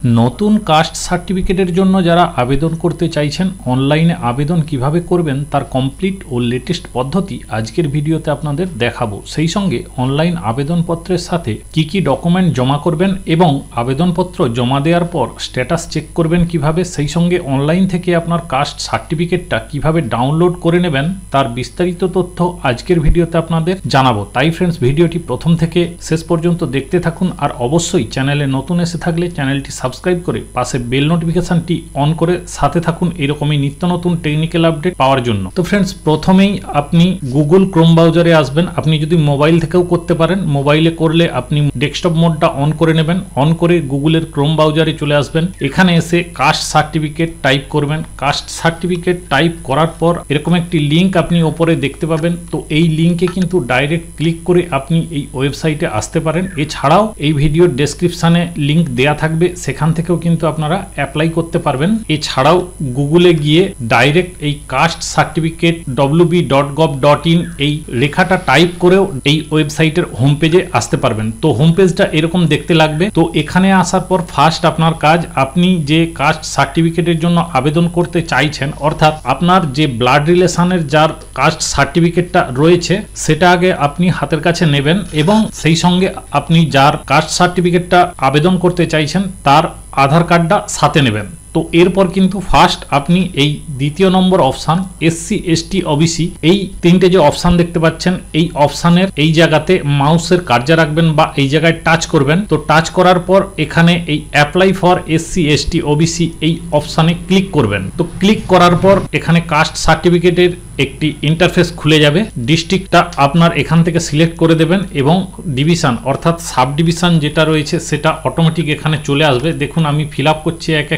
নতুন কাস্ট সার্টিফিকেটের জন্য যারা আবেদন করতে চাইছেন অনলাইনে আবেদন কিভাবে করবেন তার কমপ্লিট ও লেটেস্ট পদ্ধতি আজকের ভিডিওতে আপনাদের দেখাবো। সেই সঙ্গে অনলাইন আবেদনপত্রের সাথে কি ডকুমেন্ট জমা করবেন এবং আবেদনপত্র জমা দেওয়ার পর স্ট্যাটাস চেক করবেন কিভাবে, সেই সঙ্গে অনলাইন থেকে আপনার কাস্ট সার্টিফিকেটটা কিভাবে ডাউনলোড করে নেবেন তার বিস্তারিত তথ্য আজকের ভিডিওতে আপনাদের জানাবো। তাই ফ্রেন্ডস, ভিডিওটি প্রথম থেকে শেষ পর্যন্ত দেখতে থাকুন আর অবশ্যই চ্যানেলে নতুন এসে থাকলে চ্যানেলটি সাবস্ক্রাইব করে পাশে বেল নোটিফিকেশনটি অন করে সাথে থাকুন এরকমই নিত্য নতুন টেকনিক্যাল আপডেট পাওয়ার জন্য। তো ফ্রেন্ডস, প্রথমেই আপনি গুগল ক্রোম ব্রাউজারে আসবেন। আপনি যদি মোবাইল থেকেও করতে পারেন, মোবাইলে করলে আপনি ডেস্কটপ মোডটা অন করে নেবেন। অন করে গুগলের ক্রোম ব্রাউজারে চলে আসবেন। এখানে এসে কাস্ট সার্টিফিকেট টাইপ করবেন। কাস্ট সার্টিফিকেট টাইপ করার পর এরকম একটি লিঙ্ক আপনি ওপরে দেখতে পাবেন। তো এই লিঙ্কে কিন্তু ডাইরেক্ট ক্লিক করে আপনি এই ওয়েবসাইটে আসতে পারেন। এছাড়াও এই ভিডিওর ডেসক্রিপশনে লিঙ্ক দেয়া থাকবে, সেখান থেকেও কিন্তু আপনারা অ্যাপ্লাই করতে পারবেন। এছাড়াও গুগলে গিয়ে ডাইরেক্ট এই কাস্ট সার্টিফিকেট wb.gov.in এই লেখাটা টাইপ করেও এই ওয়েবসাইটের হোম পেজে আসতে পারবেন। তো হোম পেজটা এরকম দেখতে লাগবে। তো এখানে আসার পর ফার্স্ট আপনার কাজ, আপনি যে কাস্ট সার্টিফিকেটের জন্য আবেদন করতে চাইছেন, অর্থাৎ আপনার যে ব্লাড রিলেশনের যার কাস্ট সার্টিফিকেটটা রয়েছে সেটা আগে আপনি হাতের কাছে নেবেন এবং সেই সঙ্গে আপনি যার কাস্ট সার্টিফিকেটটা আবেদন করতে চাইছেন তার আধার কার্ডটা সাথে নেবেন। তো এরপর কিন্তু ফার্স্ট আপনি এই দ্বিতীয় নম্বর অপশান SC ST OBC এই তিনটে যে অপশান দেখতে পাচ্ছেন, এই অপশানের এই জায়গাতে মাউসের কার্যা রাখবেন বা এই জায়গায় টাচ করবেন। তো টাচ করার পর এখানে এই apply for SC ST OBC এই অপশানে ক্লিক করবেন। তো ক্লিক করার পর এখানে কাস্ট সার্টিফিকেটের একটি ইন্টারফেস খুলে যাবে। ডিস্ট্রিক্টটা আপনার এখান থেকে সিলেক্ট করে দেবেন এবং ডিভিশন অর্থাৎ সাব ডিভিশন যেটা রয়েছে সেটা অটোমেটিক এখানে চলে আসবে। দেখুন আমি ফিল আপ করছি এক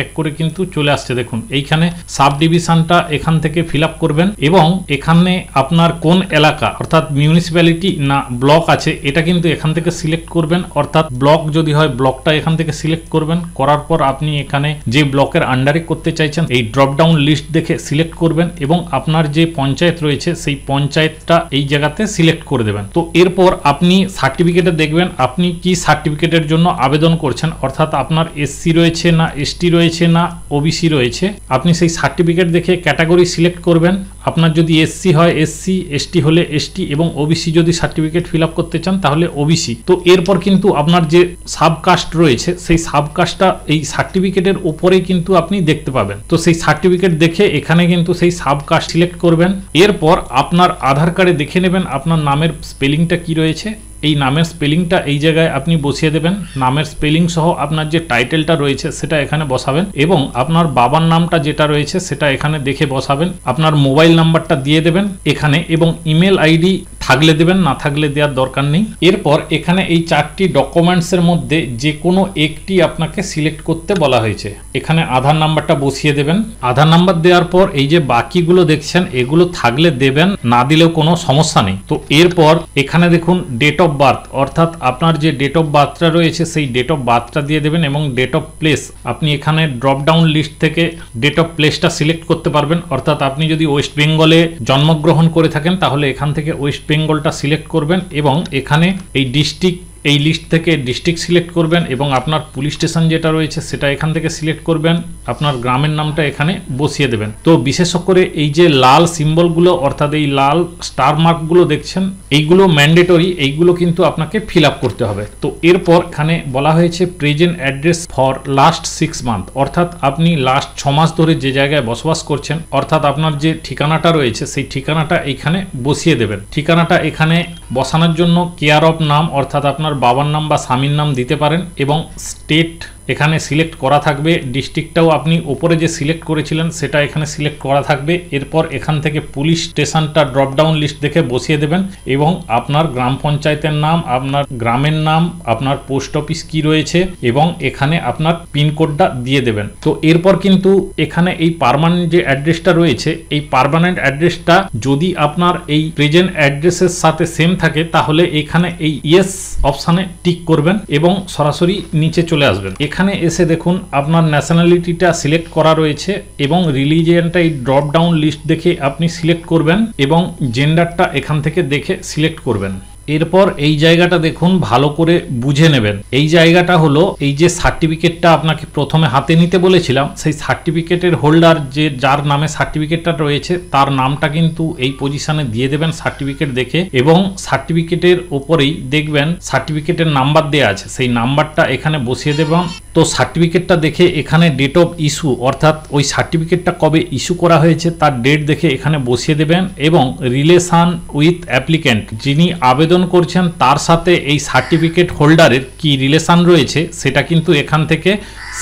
এক করে কিন্তু চলে আসছে। দেখুন এইখানে সাব ডিভিশনটা এখান থেকে ফিল আপ করবেন এবং এখানে আপনার কোন এলাকা অর্থাৎ মিউনিসিপ্যালিটি না ব্লক আছে এটা কিন্তু এখান থেকে সিলেক্ট করবেন। অর্থাৎ ব্লক যদি হয় ব্লকটা এখান থেকে সিলেক্ট করবেন। করার পর আপনি এখানে যে ব্লকের আন্ডারে করতে চাইছেন এই ড্রপ ডাউন লিস্ট দেখে সিলেক্ট করবেন এবং আপনার যে পঞ্চায়েত রয়েছে সেই পঞ্চায়েতটা এই জায়গাতে সিলেক্ট করে দেবেন। তো এরপর আপনি সার্টিফিকেটে দেখবেন আপনি কি সার্টিফিকেটের জন্য আবেদন করছেন, অর্থাৎ আপনার SC রয়েছে না ST রয়েছে না OBC রয়েছে। আপনি সেই সার্টিফিকেট দেখে ক্যাটাগরি সিলেক্ট করবেন। আপনার যদি SC হয় SC, ST হলে ST এবং OBC যদি সার্টিফিকেট ফিল আপ করতে চান তাহলে OBC। তো এরপর কিন্তু আপনার যে সাবকাস্ট রয়েছে সেই সাবকাস্টটা এই সার্টিফিকেটের উপরেই কিন্তু আপনি দেখতে পাবেন। তো সেই সার্টিফিকেট দেখে এখানে কিন্তু সেই সাবকাস্ট সিলেক্ট করবেন। এরপর আপনার আধার কার্ডে দেখে নেবেন আপনার নামের স্পেলিংটা কি রয়েছে। এই নামের স্পেলিংটা এই জায়গায় আপনি বসিয়ে দেবেন। নামের স্পেলিং সহ আপনার যে টাইটেলটা রয়েছে সেটা এখানে বসাবেন এবং আপনার বাবার নামটা যেটা রয়েছে সেটা এখানে দেখে বসাবেন। আপনার মোবাইল নাম্বারটা দিয়ে দেবেন এখানে এবং ইমেল আইডি থাকলে দেবেন, না থাকলে দেওয়ার দরকার নেই। এরপর এখানে এই চারটি ডকুমেন্টসের মধ্যে যে কোনো একটি আপনাকে সিলেক্ট করতে বলা হয়েছে। এখানে আধার নাম্বারটা বসিয়ে দেবেন। আধার নাম্বার দেওয়ার পর এই যে বাকিগুলো দেখছেন এগুলো থাকলে দেবেন, না দিলেও কোনো সমস্যা নেই। তো এরপর এখানে দেখুন ডেট অফ বার্থ, অর্থাৎ আপনার যে ডেট অফ বার্থটা রয়েছে সেই ডেট অফ বার্থটা দিয়ে দেবেন এবং ডেট অফ প্লেস আপনি এখানে ড্রপ ডাউন লিস্ট থেকে ডেট অফ প্লেসটা সিলেক্ট করতে পারবেন। অর্থাৎ আপনি যদি ওয়েস্ট বেঙ্গলে জন্মগ্রহণ করে থাকেন তাহলে এখান থেকে ওয়েস্ট বেঙ্গলটা সিলেক্ট করবেন এবং এখানে এই ডিস্ট্রিক্ট এই লিস্ট থেকে ডিস্ট্রিক্ট সিলেক্ট করবেন এবং আপনার পুলিশ স্টেশন যেটা রয়েছে সেটা এখান থেকে সিলেক্ট করবেন। আপনার গ্রামের নামটা এখানে বসিয়ে দেবেন। তো বিশেষ করে এই যে লাল সিম্বলগুলো অর্থাৎ এই লাল স্টার মার্কগুলো দেখছেন এইগুলো ম্যান্ডেটরি, এইগুলো কিন্তু আপনাকে ফিল আপ করতে হবে। তো এরপর এখানে বলা হয়েছে present address for last 6 month, অর্থাৎ আপনি লাস্ট 6 মাস ধরে যে জায়গায় বসবাস করছেন অর্থাৎ আপনার যে ঠিকানাটা রয়েছে সেই ঠিকানাটা এইখানে বসিয়ে দেবেন। ঠিকানাটা এখানে বসানোর জন্য কেয়ার অফ নাম অর্থাৎ আপনার বাবার নাম বা স্বামীর নাম দিতে পারেন এবং স্টেট এখানে সিলেক্ট করা থাকবে। ডিস্ট্রিক্টটাও আপনি উপরে যে সিলেক্ট করেছিলেন সেটা এখানে সিলেক্ট করা থাকবে। এরপর এখান থেকে পুলিশ স্টেশনটা ড্রপ ডাউন লিস্ট দেখে বসিয়ে দেবেন এবং আপনার গ্রাম পঞ্চায়েতের নাম, আপনার গ্রামের নাম, আপনার পোস্ট অফিস কি রয়েছে এবং এখানে আপনার পিনকোডটা দিয়ে দেবেন। তো এরপর কিন্তু এখানে এই পার্মানেন্ট যে অ্যাড্রেসটা রয়েছে এই পার্মানেন্ট অ্যাড্রেসটা যদি আপনার এই প্রেজেন্ট অ্যাড্রেসের সাথে সেম থাকে তাহলে এখানে এই ইয়েস অপশানে টিক করবেন এবং সরাসরি নিচে চলে আসবেন। এখানে এসে দেখুন আপনার ন্যাশনালিটিটা সিলেক্ট করা রয়েছে এবং রিলিজিয়নটা এই ড্রপ ডাউন লিস্ট দেখে আপনি সিলেক্ট করবেন এবং জেন্ডারটা এখান থেকে দেখে সিলেক্ট করবেন। এরপর এই জায়গাটা দেখুন ভালো করে বুঝে নেবেন। এই জায়গাটা হলো এই যে সার্টিফিকেটটা আপনাকে প্রথমে হাতে নিতে বলেছিলাম, সেই সার্টিফিকেটের হোল্ডার যে যার নামে সার্টিফিকেটটা রয়েছে তার নামটা কিন্তু এই পজিশনে দিয়ে দেবেন সার্টিফিকেট দেখে, এবং সার্টিফিকেটের ওপরেই দেখবেন সার্টিফিকেটের নাম্বার দেওয়া আছে, সেই নাম্বারটা এখানে বসিয়ে দেবেন। তো সার্টিফিকেটটা দেখে এখানে ডেট অফ ইস্যু অর্থাৎ ওই সার্টিফিকেটটা কবে ইস্যু করা হয়েছে তার ডেট দেখে এখানে বসিয়ে দেবেন, এবং রিলেশন উইথ অ্যাপ্লিক্যান্ট যিনি আবেদন করছেন তার সাথে এই সার্টিফিকেট হোল্ডারের কি রিলেশন রয়েছে সেটা কিন্তু এখান থেকে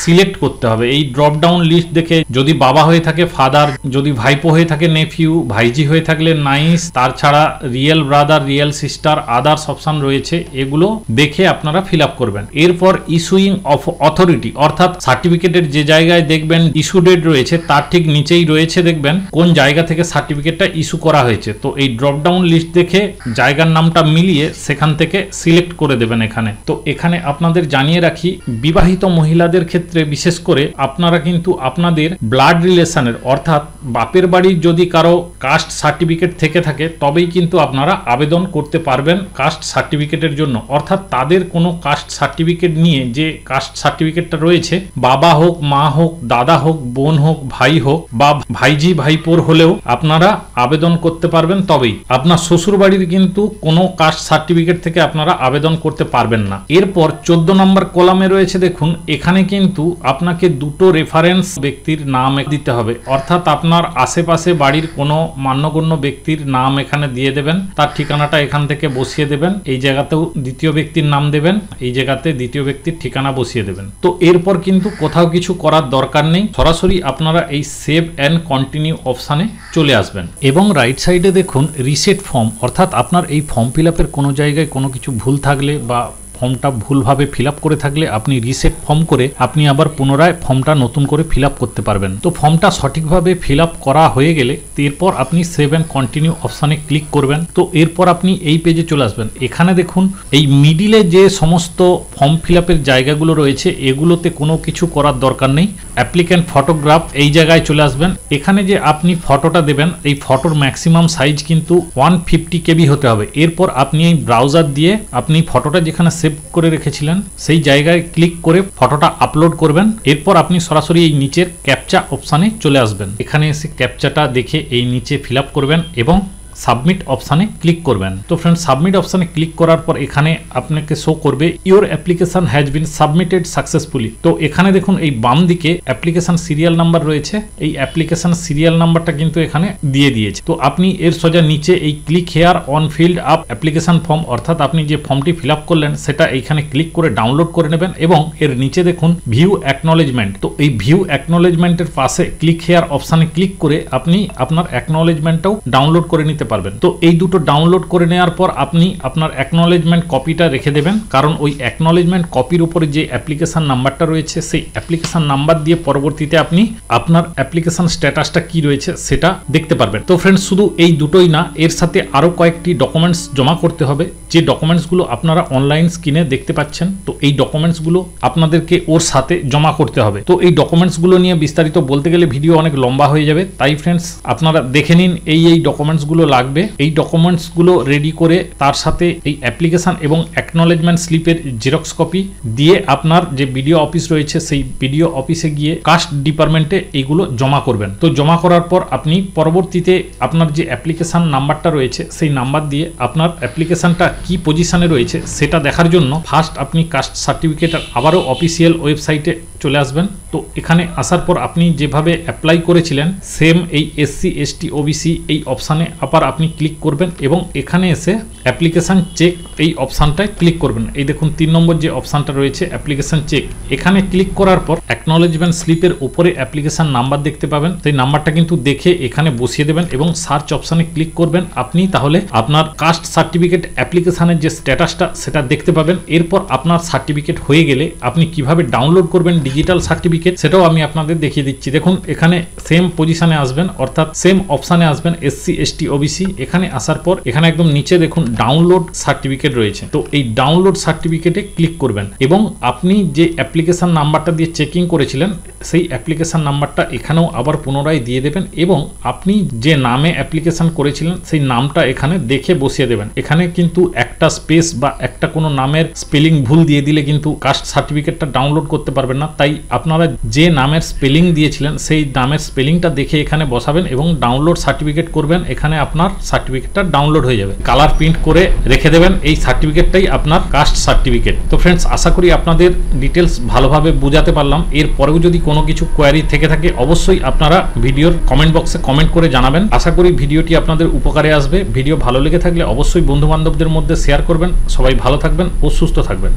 সিলেক্ট করতে হবে। এই ড্রপ ডাউন লিস্ট দেখে যদি বাবা হয়ে থাকে ফাদার, যদি ভাইপো হয়ে থাকে নেফিউ, ভাইজি হয়ে থাকলে নাইস, তার ছাড়া real brother, real sister, others option রয়েছে, এগুলো দেখে আপনারা ফিল আপ করবেন। এরপর ইস্যুইং অফ অথরিটি অর্থাৎ সার্টিফিকেটের যে জায়গায় দেখবেন ইস্যু ডেট রয়েছে তার ঠিক নিচেই রয়েছে দেখবেন কোন জায়গা থেকে সার্টিফিকেটটা ইস্যু করা হয়েছে। তো এই ড্রপ ডাউন লিস্ট দেখে জায়গার নামটা মিলিয়ে সেখান থেকে সিলেক্ট করে দেবেন এখানে। তো এখানে আপনাদের জানিয়ে রাখি, বিবাহিত মহিলাদের ক্ষেত্রে বিশেষ করে আপনারা কিন্তু আপনাদের ব্লাড রিলেশনের অর্থাৎ বাপের বাড়ির যদি কারো কাস্ট সার্টিফিকেট থেকে থাকে তবেই কিন্তু আপনারা আবেদন করতে পারবেন কাস্ট সার্টিফিকেটের জন্য। অর্থাৎ তাদের কোনো কাস্ট সার্টিফিকেট নিয়ে যে কাস্ট সার্টিফিকেটটা রয়েছে, বাবা হোক, মা হোক, দাদা হোক, বোন হোক, ভাই হোক, বা ভাইজি ভাইপোর হলেও আপনারা আবেদন করতে পারবেন। তবেই আপনার শ্বশুর বাড়ির কিন্তু কোনো কাস্ট সার্টিফিকেট থেকে আপনারা আবেদন করতে পারবেন না। এরপর 14 নম্বর কলামে রয়েছে দেখুন, এখানে কিন্তু আপনাকে দুটো রেফারেন্স ব্যক্তির নাম দিতে হবে, অর্থাৎ আপনার আশেপাশে বাড়ির কোনো মান্যগণ্য ব্যক্তির নাম এখানে দিয়ে দেবেন, তার ঠিকানাটা এখান থেকে বসিয়ে দেবেন, এই জায়গাতেও দ্বিতীয় ব্যক্তির নাম দেবেন, এই জায়গাতে দ্বিতীয় ব্যক্তির ঠিকানা বসিয়ে দেবেন। তো এরপর কিন্তু কোথাও কিছু করার দরকার নেই, সরাসরি আপনারা এই সেভ অ্যান্ড কন্টিনিউ অপশানে চলে আসবেন। এবং রাইট সাইডে দেখুন রিসেট ফর্ম, অর্থাৎ আপনার এই ফর্ম ফিল আপের কোনো জায়গায় কোনো কিছু ভুল থাকলে বা ফর্মটা ভুলভাবে ফিল আপ করে থাকলে আপনি রিসেট ফর্ম করে আপনি আবার পুনরায় ফর্মটা নতুন করে ফিল আপ করতে পারবেন। তো ফর্মটা সঠিকভাবে ফিল আপ করা হয়ে গেলে এরপর আপনি সেভ অ্যান্ড কন্টিনিউ অপশানে ক্লিক করবেন। তো এরপর আপনি এই পেজে চলে আসবেন। এখানে দেখুন এই মিডিলে যে সমস্ত ফর্ম ফিল আপের জায়গাগুলো রয়েছে এগুলোতে কোনো কিছু করার দরকার নেই। অ্যাপ্লিক্যান্ট ফটোগ্রাফ এই জায়গায় চলে আসবেন। এখানে যে আপনি ফটোটা দেবেন এই ফটোর ম্যাক্সিমাম সাইজ কিন্তু 150 KB হতে হবে। এরপর আপনি এই ব্রাউজার দিয়ে আপনি ফটোটা যেখানে সেভ করে রেখেছিলেন সেই জায়গায় ক্লিক করে ফটোটা আপলোড করবেন। এরপর আপনি সরাসরি এই নিচের ক্যাপচা অপশানে চলে আসবেন। এখানে এসে ক্যাপচাটা দেখে এই নিচে ফিল আপ করবেন এবং সাবমিট অপশানে ক্লিক করবেন। তো ফ্রেন্ড সাবমিট অপশানে ক্লিক করার পর এখানে আপনাকে শো করবে your application has been submitted successfully. তো এখানে দেখুন এই বাম দিকে অ্যাপ্লিকেশন সিরিয়াল নাম্বার রয়েছে, এই অ্যাপ্লিকেশন সিরিয়াল নাম্বারটা কিন্তু এখানে দিয়ে দিয়েছে। তো আপনি এর সোজা নিচে এই click here on filled up application form, অর্থাৎ আপনি যে ফর্মটি ফিল আপ করলেন সেটা এইখানে ক্লিক করে ডাউনলোড করে নেবেন এবং এর নিচে দেখুন ভিউ অ্যাকনোলেজমেন্ট। তো এই ভিউ অ্যাকনোলেজমেন্টের পাশে ক্লিক হেয়ার অপশানে ক্লিক করে আপনি আপনার অ্যাকনোলেজমেন্টটাও ডাউনলোড করে নিতে পারবেন। তো এই দুটো ডাউনলোড করে নেওয়ার পর আপনি আপনার অ্যাকনোলেজমেন্ট কপিটা রেখে দেবেন, কারণ ওই অ্যাকনোলেজমেন্ট কপির উপরে যে অ্যাপ্লিকেশন নাম্বারটা রয়েছে সেই অ্যাপ্লিকেশন নাম্বার দিয়ে পরবর্তীতে আপনি আপনার অ্যাপ্লিকেশন স্ট্যাটাসটা কি রয়েছে সেটা দেখতে পারবেন। তো ফ্রেন্ডস শুধু এই দুটোই না, এর সাথে আরো কয়েকটি ডকুমেন্টস জমা করতে হবে, যে ডকুমেন্টসগুলো আপনারা অনলাইন স্ক্রিনে দেখতে পাচ্ছেন। তো এই ডকুমেন্টসগুলো আপনাদেরকে ওর সাথে জমা করতে হবে। তো এই ডকুমেন্টসগুলো নিয়ে বিস্তারিত বলতে গেলে ভিডিও অনেক লম্বা হয়ে যাবে, তাই ফ্রেন্ডস আপনারা দেখে নিন এই ডকুমেন্টসগুলো লাগবে। এই ডকুমেন্টসগুলো রেডি করে তার সাথে এই অ্যাপ্লিকেশন এবং অ্যাকনোলেজমেন্ট স্লিপের জেরক্স কপি দিয়ে আপনার যে বিডিও অফিস রয়েছে সেই বিডিও অফিসে গিয়ে কাস্ট ডিপার্টমেন্টে এইগুলো জমা করবেন। তো জমা করার পর আপনি পরবর্তীতে আপনার যে অ্যাপ্লিকেশন নাম্বারটা রয়েছে সেই নাম্বার দিয়ে আপনার অ্যাপ্লিকেশনটা কি পজিশনে রয়েছে সেটা দেখার জন্য ফার্স্ট আপনি কাস্ট সার্টিফিকেটের আবারও অফিসিয়াল ওয়েবসাইটে চলে আসবেন। তো এখানে আসার পর আপনি যেভাবে অ্যাপ্লাই করেছিলেন সেম এই SC ST OBC এই অপশানে আবার আপনি ক্লিক করবেন এবং এখানে এসে অ্যাপ্লিকেশন চেক এই অপশানটায় ক্লিক করবেন। এই দেখুন 3 নম্বর যে অপশানটা রয়েছে অ্যাপ্লিকেশন চেক, এখানে ক্লিক করার পর অ্যাকনোলেজমেন্ট স্লিপের উপরে অ্যাপ্লিকেশন নাম্বার দেখতে পাবেন। সেই নাম্বারটা কিন্তু দেখে এখানে বসিয়ে দেবেন এবং সার্চ অপশানে ক্লিক করবেন। আপনি তাহলে আপনার কাস্ট সার্টিফিকেট অ্যাপ্লিকেশনের যে স্ট্যাটাসটা সেটা দেখতে পাবেন। এরপর আপনার সার্টিফিকেট হয়ে গেলে আপনি কিভাবে ডাউনলোড করবেন ডিজিটাল সার্টিফিকেট, সেটাও আমি আপনাদের দেখিয়ে দিচ্ছি। দেখুন এখানে সেম পজিশনে আসবেন, অর্থাৎ সেম অপশানে আসবেন SC ST OBC। এখানে আসার পর এখানে একদম নিচে দেখুন ডাউনলোড সার্টিফিকেট রয়েছে। তো এই ডাউনলোড সার্টিফিকেটে ক্লিক করবেন এবং আপনি যে অ্যাপ্লিকেশন নাম্বারটা দিয়ে চেকিং করেছিলেন সেই অ্যাপ্লিকেশন নাম্বারটা এখানেও আবার পুনরায় দিয়ে দেবেন এবং আপনি যে নামে অ্যাপ্লিকেশন করেছিলেন সেই নামটা এখানে দেখে বসিয়ে দেবেন। এখানে কিন্তু একটা স্পেস বা একটা কোনো নামের স্পেলিং ভুল দিয়ে দিলে কিন্তু কাস্ট সার্টিফিকেটটা ডাউনলোড করতে পারবেন না। তাই আপনারা যে নামের স্পেলিং দিয়েছিলেন সেই নামের স্পেলিংটা দেখে এখানে বসাবেন এবং ডাউনলোড সার্টিফিকেট করবেন। এখানে আপনার সার্টিফিকেটটা ডাউনলোড হয়ে যাবে, কালার প্রিন্ট করে রেখে দেবেন। এই সার্টিফিকেটটাই আপনার কাস্ট সার্টিফিকেট। তো ফ্রেন্ডস, আশা করি আপনাদের ডিটেলস ভালোভাবে বোঝাতে পারলাম। এরপরেও যদি কোনো কিছু কোয়ারি থেকে থাকে অবশ্যই আপনারা ভিডিওর কমেন্ট বক্সে কমেন্ট করে জানাবেন। আশা করি ভিডিওটি আপনাদের উপকারে আসবে। ভিডিও ভালো লেগে থাকলে অবশ্যই বন্ধু বান্ধবদের মধ্যে শেয়ার করবেন। সবাই ভালো থাকবেন ও সুস্থ থাকবেন।